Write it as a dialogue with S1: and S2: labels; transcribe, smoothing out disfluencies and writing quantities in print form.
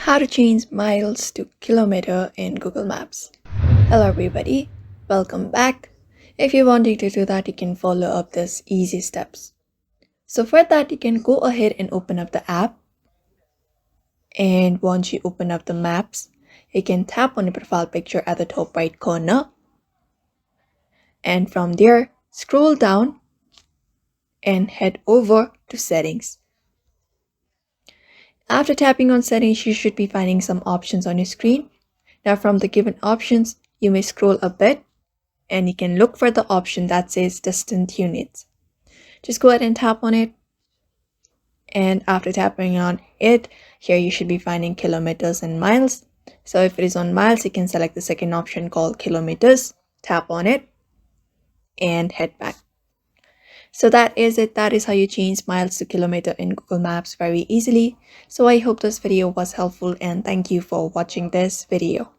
S1: How to change miles to kilometer in Google Maps. Hello everybody, welcome back. If you wanted to do that, you can follow up these easy steps. So for that, you can go ahead and open up the app. And once you open up the maps, you can tap on the profile picture at the top right corner. And from there, scroll down and head over to settings. After tapping on settings, you should be finding some options on your screen. Now from the given options, you may scroll a bit and you can look for the option that says distant units. Just go ahead and tap on it. And after tapping on it, here you should be finding kilometers and miles. So if it is on miles, you can select the second option called kilometers, tap on it and head back. So that is it. That is how you change miles to kilometer in Google Maps very easily. So I hope this video was helpful and thank you for watching this video.